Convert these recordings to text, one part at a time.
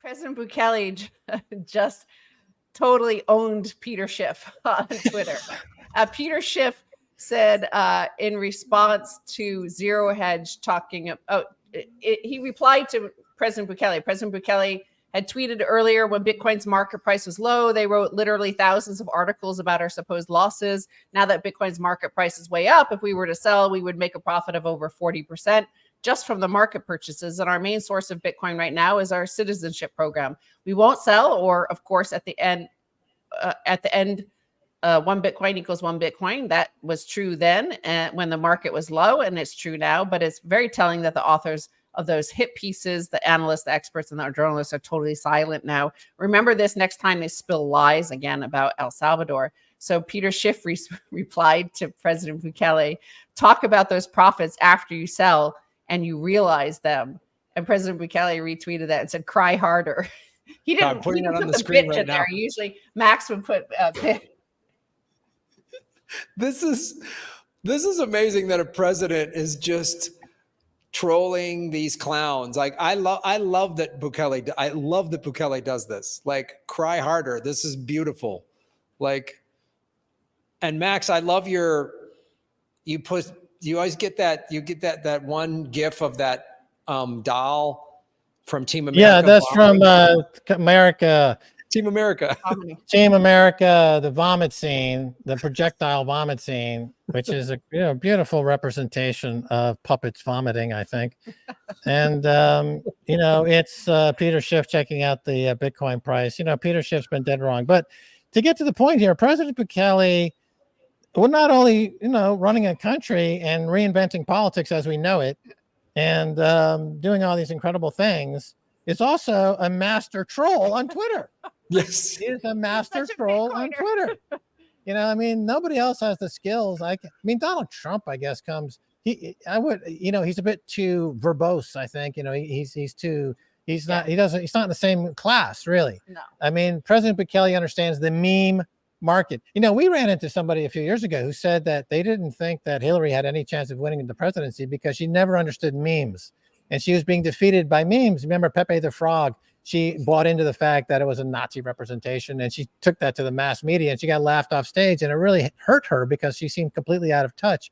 President Bukele just totally owned Peter Schiff on Twitter. Peter Schiff said in response to Zero Hedge talking about, he replied to President Bukele. President Bukele had tweeted earlier when Bitcoin's market price was low, they wrote literally thousands of articles about our supposed losses. Now that Bitcoin's market price is way up, if we were to sell, we would make a profit of over 40% just from the market purchases. And our main source of Bitcoin right now is our citizenship program. We won't sell, or of course, at the end, 1 Bitcoin equals 1 Bitcoin. That was true then when the market was low, and it's true now. But it's very telling that the authors of those hit pieces, the analysts, the experts, and the journalists are totally silent now. Remember this next time they spill lies again about El Salvador. So Peter Schiff replied to President Bukele, talk about those profits after you sell and you realize them. And President Bukele retweeted that and said, cry harder. He didn't put the screen right now. There. Usually Max would put This is amazing that a president is just trolling these clowns. Like I love that Bukele does this. Like, cry harder. This is beautiful. Like, and Max, I love you always get that one gif of that doll from Team America. Yeah, that's from America. Team America. Team America, the vomit scene, the projectile vomit scene, which is a beautiful representation of puppets vomiting, I think. And, it's Peter Schiff checking out the Bitcoin price. Peter Schiff's been dead wrong. But to get to the point here, President Bukele, well, not only, running a country and reinventing politics as we know it and doing all these incredible things, is also a master troll on Twitter. Yes. He is a master troll on Twitter. Nobody else has the skills. Donald Trump, I guess, he's a bit too verbose, I think. He's not in the same class, really. No. President Bukele understands the meme market. We ran into somebody a few years ago who said that they didn't think that Hillary had any chance of winning the presidency because she never understood memes. And she was being defeated by memes. Remember Pepe the Frog? She bought into the fact that it was a Nazi representation, and she took that to the mass media, and she got laughed off stage, and it really hurt her because she seemed completely out of touch.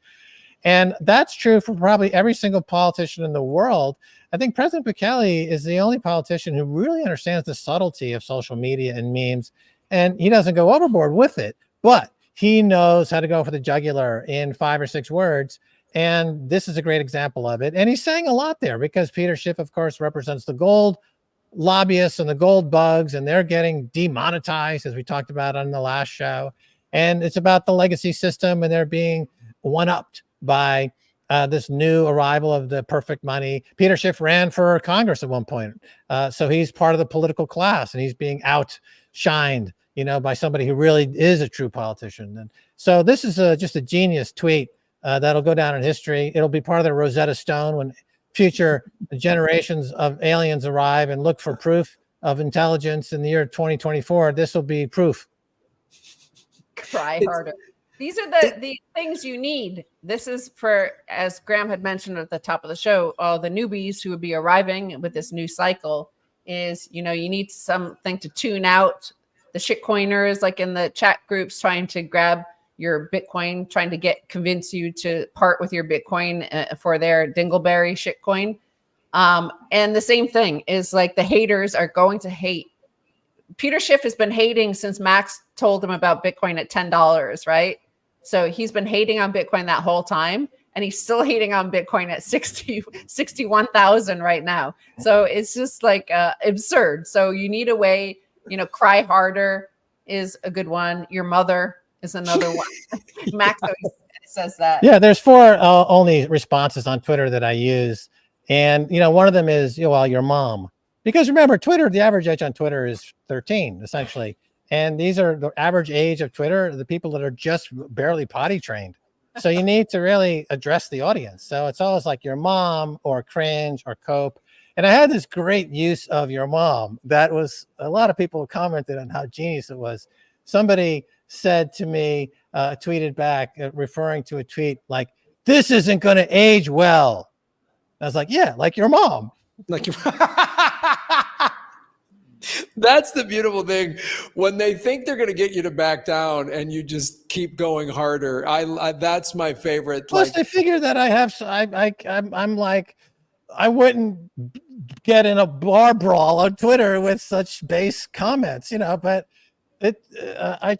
And that's true for probably every single politician in the world. I think President Bukele is the only politician who really understands the subtlety of social media and memes, and he doesn't go overboard with it, but he knows how to go for the jugular in 5 or 6 words. And this is a great example of it. And he's saying a lot there because Peter Schiff, of course, represents the gold lobbyists and the gold bugs, and they're getting demonetized, as we talked about on the last show. And it's about the legacy system, and they're being one-upped by this new arrival of the perfect money. Peter Schiff ran for Congress at one point. So he's part of the political class, and he's being outshined, by somebody who really is a true politician. And so this is just a genius tweet. That'll go down in history. It'll be part of the Rosetta Stone when future generations of aliens arrive and look for proof of intelligence in the year 2024. This will be proof. Cry harder. These are the things you need. This is for, as Graham had mentioned at the top of the show, all the newbies who would be arriving with this new cycle is, you need something to tune out the shitcoiners, like in the chat groups, trying to grab your Bitcoin, trying to convince you to part with your Bitcoin for their dingleberry shitcoin. And the same thing is like the haters are going to hate. Peter Schiff has been hating since Max told him about Bitcoin at $10, right? So he's been hating on Bitcoin that whole time, and he's still hating on Bitcoin at 61,000 right now. So it's just like absurd. So you need a way, cry harder is a good one. Your mother is another one. Max always says that. Yeah, there's 4 only responses on Twitter that I use. And, one of them is, your mom. Because remember, Twitter, the average age on Twitter is 13, essentially. And these are the average age of Twitter, the people that are just barely potty trained. So you need to really address the audience. So it's always like your mom or cringe or cope. And I had this great use of your mom. That was, a lot of people commented on how genius it was. Somebody said to me, tweeted back, referring to a tweet like, this isn't going to age well. I was like, yeah, like your mom. Like your That's the beautiful thing when they think they're going to get you to back down and you just keep going harder. That's my favorite. Plus, Like, they figure that I'm like, I wouldn't get in a bar brawl on Twitter with such base comments, but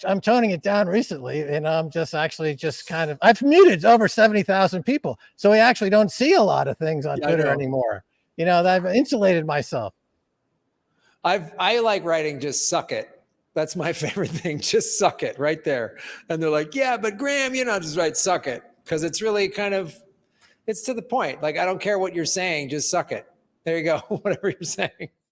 I'm toning it down recently, and I'm just kind of, I've muted over 70,000 people. So we actually don't see a lot of things on Twitter anymore. I've insulated myself. I like writing just suck it. That's my favorite thing. Just suck it right there. And they're like, yeah, but Graham, just write suck it. Because it's really it's to the point. Like, I don't care what you're saying, just suck it. There you go. Whatever you're saying.